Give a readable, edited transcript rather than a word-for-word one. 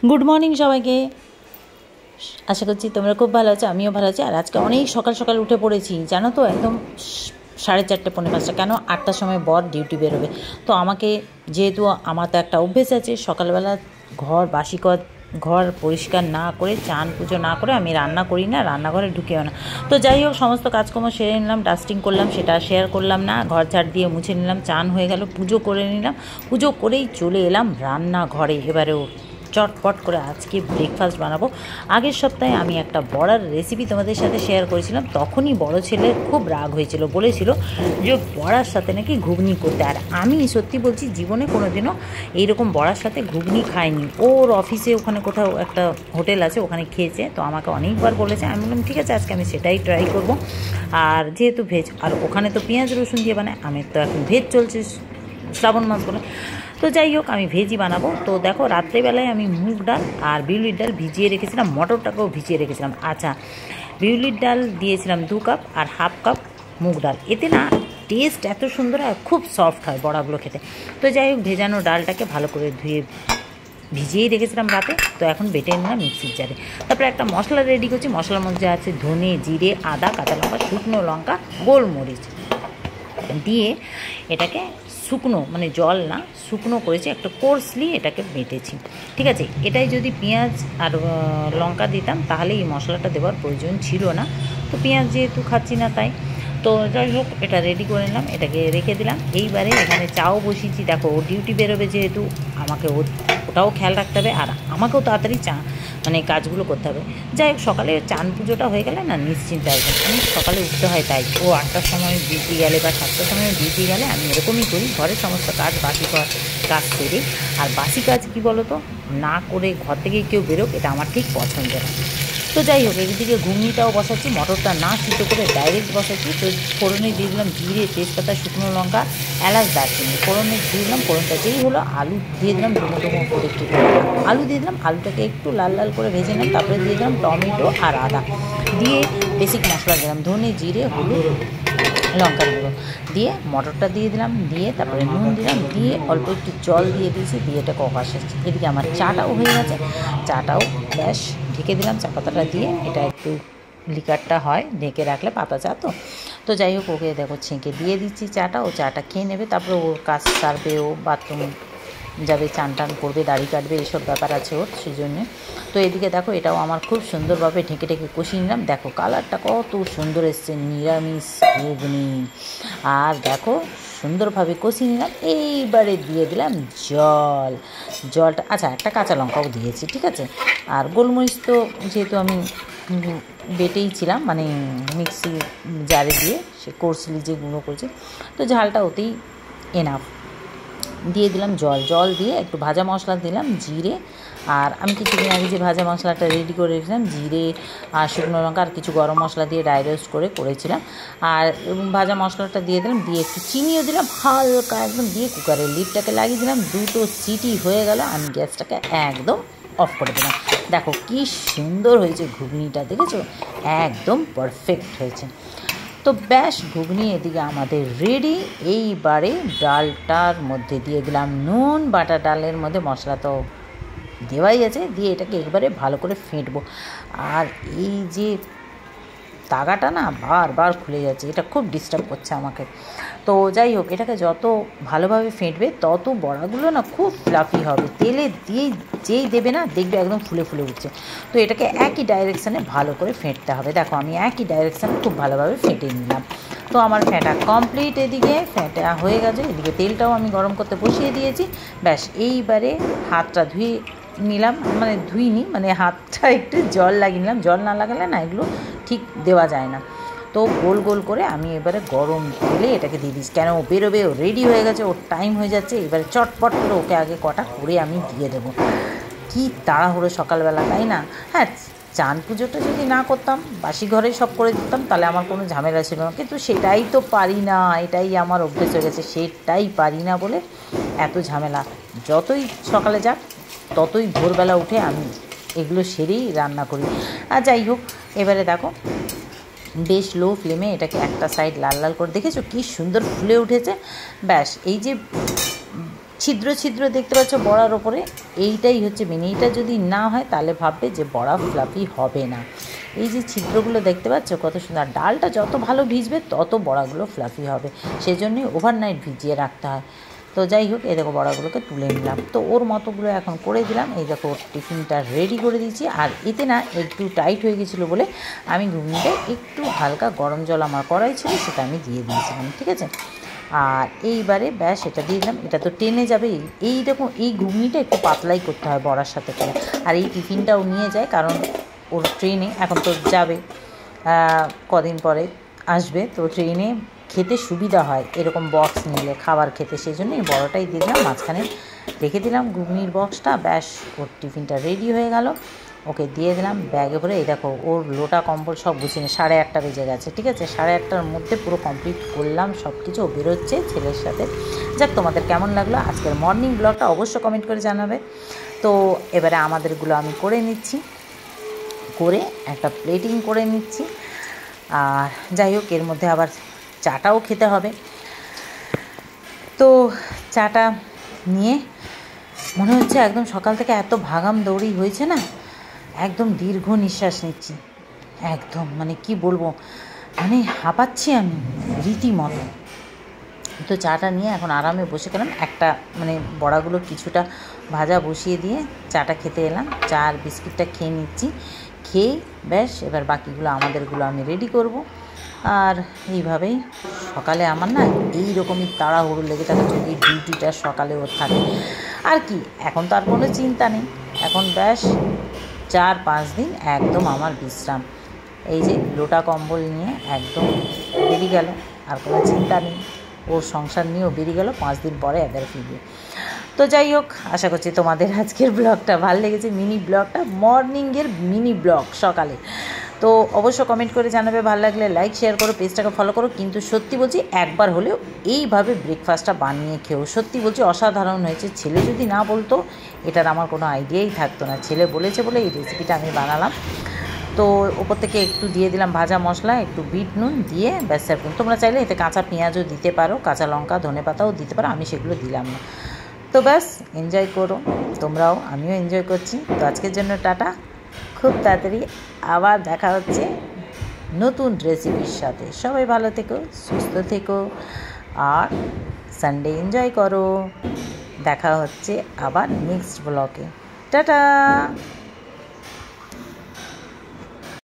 Good morning সবাইকে। আশা করছি তোমরা খুব ভালো আছো, আমিও ভালো আছি। আর আজকে অনেক সকাল সকাল উঠে পড়েছি, জানো তো, একদম 4:30 পৌনে 5টা, কেন 8টার সময় বর ডিউটি বেরোবে। তো আমাকে, যেহেতু আমার তো একটা অভ্যেস আছে, সকালবেলা ঘর পরিষ্কার না করে, চান পুজো না করে আমি রান্না করি না, রান্নাঘরে ঢুকেও না। তো যাই হোক, সমস্ত কাজকর্ম সেরে নিলাম, ডাস্টিং করলাম, সেটা শেয়ার করলাম না। ঘর ঝাড় দিয়ে মুছে নিলাম, চান হয়ে গেল, পুজো করে নিলাম। পুজো করেই চলে এলাম রান্নাঘরে। এবারেও চটপট করে আজকে ব্রেকফাস্ট বানাবো। আগের সপ্তাহে আমি একটা বড়ার রেসিপি তোমাদের সাথে শেয়ার করেছিলাম, তখনই বড় ছেলের খুব রাগ হয়েছিল, বলেছিল যে বড়ার সাথে নাকি ঘুগনি করতে। আর আমি সত্যি বলছি, জীবনে কোনোদিনও এইরকম বড়ার সাথে ঘুগনি খাইনি। ওর অফিসে ওখানে কোথাও একটা হোটেল আছে, ওখানে খেয়েছে, তো আমাকে অনেকবার বলেছে। আমি বললাম ঠিক আছে, আজকে আমি সেটাই ট্রাই করব। আর যেহেতু ভেজ, আর ওখানে তো পেঁয়াজ রসুন দিয়ে বানায়, আমি তো এখন ভেজ চলছে, শ্রাবণ মাস বলে, তো যাই হোক আমি ভেজই বানাবো। তো দেখো, রাত্রেবেলায় আমি মুগ ডাল আর বিউলির ডাল ভিজিয়ে রেখেছিলাম, মটরটাকেও ভিজিয়ে রেখেছিলাম। আচ্ছা, বিউলির ডাল দিয়েছিলাম 2 কাপ আর 1/2 কাপ মুগ ডাল। এতে না টেস্ট এত সুন্দর আর খুব সফট হয় বড়াগুলো খেতে। তো যাই হোক, ভেজানো ডালটাকে ভালো করে ধুয়ে ভিজিয়েই রেখেছিলাম রাতে। তো এখন বেটে নিলাম মিক্সির জারে। তারপরে একটা মশলা রেডি করছি। মশলার মধ্যে আছে ধনে, জিরে, আদা, কাঁচা লঙ্কা, শুকনো লঙ্কা, গোলমরিচ দিয়ে এটাকে শুকনো, মানে জল না, শুকনো করেছি, একটা কোর্সলি এটাকে বেটেছি। ঠিক আছে, এটাই যদি পেঁয়াজ আর লঙ্কা দিতাম তাহলে এই মশলাটা দেওয়ার প্রয়োজন ছিল না। তো পেঁয়াজ যেহেতু খাচ্ছি না তাই। তো যাই হোক, এটা রেডি করে নিলাম, এটাকে রেখে দিলাম। এইবারে এখানে চাও বসিয়েছি। দেখো, ও ডিউটি বেরোবে যেহেতু, আমাকে ওটাও খেয়াল রাখতে হবে, আর আমাকেও তাড়াতাড়ি মানে কাজগুলো করতে হবে। যাই হোক, সকালে চান পুজোটা হয়ে গেলে না নিশ্চিন্তে একদম। অনেক সকালে উঠতে হয়, তাই ও 8টার সময় ডিউটি গেলে বা 7টার সময় ডিউটি গেলে আমি এরকমই করি, ঘরের সমস্ত কাজ বাকি কাজ সেরে। আর বাসি কাজ কী বলো তো, না করে ঘর থেকে কেউ বেরোক, এটা আমার ঠিক পছন্দ না। তো যাই হোক, এদিকে ঘুগনিটাও বসাচ্ছি, মটরটা না সিদ্ধ করে ডাইরেক্ট বসাচ্ছি। তো ফোড়নে দিয়ে দিলাম জিরে, তেজপাতা, শুকনো লঙ্কা, এলাচ, দারচিনি। ফোড়নে দিয়ে দিলাম, ফোড়নটা যেই হলো আলু দিয়ে দিলাম, ডুমো ডুমো করে একটু আলু দিয়ে দিলাম, আলুটাকে একটু লাল লাল করে ভেজে নিলাম। তারপরে দিয়ে দিলাম টমেটো আর আদা, দিয়ে বেসিক মশলা দিলাম, ধনে, জিরে, হলুদ, লঙ্কার গুঁড়ো দিয়ে মটরটা দিয়ে দিলাম, দিয়ে তারপরে নুন দিলাম, দিয়ে অল্প একটু জল দিয়ে দিয়েছি, দিয়ে এটাকে কষাচ্ছি। এদিকে আমার চাটাও হয়ে গেছে, চাটাও ব্যাস ঢেকে দিলাম, চা পাতাটা দিয়ে। এটা একটু লিকারটা হয়, ঢেকে রাখলে পাতা চা তো। তো যাই হোক, ওকে দেখো ছেঁকে দিয়ে দিচ্ছি চাটা, ও চাটা খেয়ে নেবে, তারপরে ওর কাজ সারবে, ও বাথরুম যাবে, চান টান করবে, দাড়ি কাটবে, এইসব ব্যাপার আছে ওর, সেই জন্যে। তো এদিকে দেখো, এটাও আমার খুব সুন্দরভাবে ঢেকে ঢেকে কষিয়ে নিলাম। দেখো কালারটা কত সুন্দর এসছে, নিরামিষ ঘুগনি। আর দেখো সুন্দরভাবে কষিয়ে নিলাম। এইবারে দিয়ে দিলাম জলটা। আচ্ছা, একটা কাঁচা লঙ্কাও দিয়েছি, ঠিক আছে। আর গোলমরিচ তো যেহেতু আমি বেটেই ছিলাম, মানে মিক্সি জারে দিয়ে সে কোর্সলি যে গুঁড়ো করেছি, তো ঝালটা ওতেই এনাফ। দিয়ে দিলাম জল দিয়ে একটু ভাজা মশলা দিলাম, জিরে, আর আমি কিছুদিন আগে যে ভাজা মশলাটা রেডি করে রেখেছিলাম, জিরে আর শুকনো লঙ্কা আর কিছু গরম মশলা দিয়ে ড্রাই রোস্ট করেছিলাম। আর ভাজা মশলাটা দিয়ে দিলাম, দিয়ে একটু চিনিও দিলাম হালকা একদম, দিয়ে কুকারের লিডটাকে লাগিয়ে দিলাম। 2টো সিটি হয়ে গেল, আমি গ্যাসটাকে একদম অফ করে দিলাম। দেখো কি সুন্দর হয়েছে ঘুগনিটা, দেখেছো, একদম পারফেক্ট হয়েছে। তো ব্যাস, ঘুগনি এদিকে আমাদের রেডি। এইবারে ডালটার মধ্যে দিয়ে দিলাম নুন, বাটা ডালের মধ্যে মশলা তো দেওয়াই আছে, দিয়ে এটাকে একবারে ভালো করে ফেটবো। আর এই যে তাগাটা না বারবার খুলে যাচ্ছে, এটা খুব ডিস্টার্ব করছে আমাকে। তো যাই হোক, এটাকে যত ভালোভাবে ফেটবে তত বড়াগুলো না খুব ফ্লাফি হবে, তেলে যেই দেবে না দেখবে একদম ফুলে ফুলে উঠছে। তো এটাকে একই ডাইরেকশানে ভালো করে ফেটতে হবে। দেখো, আমি একই ডাইরেকশানে খুব ভালোভাবে ফেটে নিলাম। তো আমার ফেটা কমপ্লিট, এদিকে ফেটা হয়ে গেছে, এদিকে তেলটাও আমি গরম করতে বসিয়ে দিয়েছি। ব্যাস, এইবারে হাতটা ধুয়ে নিলাম, মানে ধুইনি, মানে হাতটা একটু জল লাগিয়ে নিলাম, জল না লাগালে না এগুলো ঠিক দেওয়া যায় না। তো গোল গোল করে আমি এবারে গরম তেলে এটাকে দিয়ে দিচ্ছি, কেন ও বেরোবে, ও রেডি হয়ে গেছে, ওর টাইম হয়ে যাচ্ছে। এবারে চটপট করে ওকে আগে কটা করে আমি দিয়ে দেবো। কি তাড়াহুড়ো সকালবেলা, তাই না? হ্যাঁ, চান পুজোটা যদি না করতাম, বাসি ঘরেই সব করে দিতাম, তাহলে আমার কোনো ঝামেলা ছিল না, কিন্তু সেটাই তো পারি না, এটাই আমার অভ্যেস হয়ে গেছে, সেটাই পারি না বলে এত ঝামেলা। যতই সকালে যাক, ততই ভোরবেলা উঠে আমি এগুলো সেরেই রান্না করি। আর যাই হোক, এবারে দেখো বেশ লো ফ্লেমে এটাকে একটা সাইড লাল লাল করে, দেখেছো কি সুন্দর ফুলে উঠেছে। ব্যাস, এই যে ছিদ্র ছিদ্র দেখতে পাচ্ছ বড়ার ওপরে, এইটাই হচ্ছে মেন। এইটা যদি না হয় তাহলে ভাববে যে বড়া ফ্লাফি হবে না। এই যে ছিদ্রগুলো দেখতে পাচ্ছ কত সুন্দর, ডালটা যত ভালো ভিজবে তত বড়াগুলো ফ্লাফি হবে, সেই জন্যই ওভারনাইট ভিজিয়ে রাখতে হয়। তো যাই হোক, এই দেখো বড়াগুলোকে তুলে নিলাম, তো ওর মতোগুলো এখন করে দিলাম। এই দেখো টিফিনটা রেডি করে দিয়েছি। আর এতে না একটু টাইট হয়ে গেছিলো বলে আমি ঘুগনিটা একটু হালকা গরম জল আমার কড়াই ছিল সেটা আমি দিয়ে দিয়েছিলাম, ঠিক আছে। আর এইবারে ব্যাস এটা দিয়ে দিলাম, এটা তো টেনে যাবে। এইরকম এই ঘুগনিটা একটু পাতলাই করতে হয় বড়ার সাথে করে। আর এই টিফিনটাও নিয়ে যায়, কারণ ওর ট্রেনে এখন তো যাবে, কদিন পরে আসবে, তো ট্রেনে খেতে সুবিধা হয় এরকম বক্স নিলে খাবার খেতে, সেই জন্য এই বড়টাই দিয়ে দিলাম, মাঝখানে রেখে দিলাম ঘুগনির বক্সটা। ব্যাস ওর টিফিনটা রেডি হয়ে গেল, ওকে দিয়ে দিলাম ব্যাগে ভরে। এই দেখো ওর লোটা কম্বল সব গুছিয়ে 8:30 বেজে গেছে, ঠিক আছে। 8:30টার মধ্যে পুরো কমপ্লিট করলাম সব কিছু, ও বেরোচ্ছে ছেলের সাথে। যাক, তোমাদের কেমন লাগলো আজকের মর্নিং ব্লগটা অবশ্য কমেন্ট করে জানাবে। তো এবারে আমাদেরগুলো আমি করে নিচ্ছি, করে একটা প্লেটিং করে নিচ্ছি। আর যাই হোক, এর মধ্যে আবার চাটাও খেতে হবে। তো চাটা নিয়ে মনে হচ্ছে একদম সকাল থেকে এত ভাগাম দৌড়ি হয়েছে না, একদম দীর্ঘ নিঃশ্বাস নিচ্ছি, একদম মানে কি বলবো, মানে হাঁপাচ্ছি আমি রীতিমতো। তো চাটা নিয়ে এখন আরামে বসে গেলাম, একটা মানে বড়াগুলো কিছুটা ভাজা বসিয়ে দিয়ে চাটা খেতে এলাম। চা আর বিস্কিটটা খেয়ে নিচ্ছি, খেয়ে ব্যাস এবার বাকিগুলো আমাদেরগুলো আমি রেডি করব। আর এইভাবেই সকালে আমার না এই রকমই তাড়াহুড়ো লেগে থাকে, যদি ডিউটিটা সকালে ওর থাকে। আর কি, এখন তো আর কোনো চিন্তা নেই, এখন ব্যাস 4-5 দিন একদম আমার বিশ্রাম। এই যে লোটা কম্বল নিয়ে একদম বেরিয়ে গেল, আর কোনো চিন্তা নেই, ওর সংসার নিয়েও বেরিয়ে গেল, 5 দিন পরে এদের ফিরবে। তো যাই হোক, আশা করছি তোমাদের আজকের ব্লগটা ভালো লেগেছে, মিনি ব্লগটা, মর্নিংয়ের মিনি ব্লগ সকালে। তো অবশ্য কমেন্ট করে জানাবে, ভালো লাগলে লাইক শেয়ার করো, পেজটাকে ফলো করো। কিন্তু সত্যি বলছি, একবার হলেও এইভাবে ব্রেকফাস্টটা বানিয়ে খেও, সত্যি বলছি অসাধারণ হয়েছে। ছেলে যদি না বলতো, এটার আমার কোনো আইডিয়াই থাকতো না। ছেলে বলেছে বলে এই রেসিপিটা আমি বানালাম। তো ওপর থেকে একটু দিয়ে দিলাম ভাজা মশলা, একটু বিট নুন দিয়ে ব্যাস এরকম। তোমরা চাইলে এতে কাঁচা পেঁয়াজও দিতে পারো, কাঁচা লঙ্কা ধনেপাতাও দিতে পারো, আমি সেগুলো দিলাম না। তো ব্যাস এনজয় করো তোমরাও, আমিও এনজয় করছি। তো আজকের জন্য টাটা, খুব তাড়াতাড়ি আবার দেখা হচ্ছে নতুন রেসিপির সাথে। সবাই ভালো থেকো, সুস্থ থেকো, আর সানডে এনজয় করো। দেখা হচ্ছে আবার নেক্সট ব্লগে। টাটা।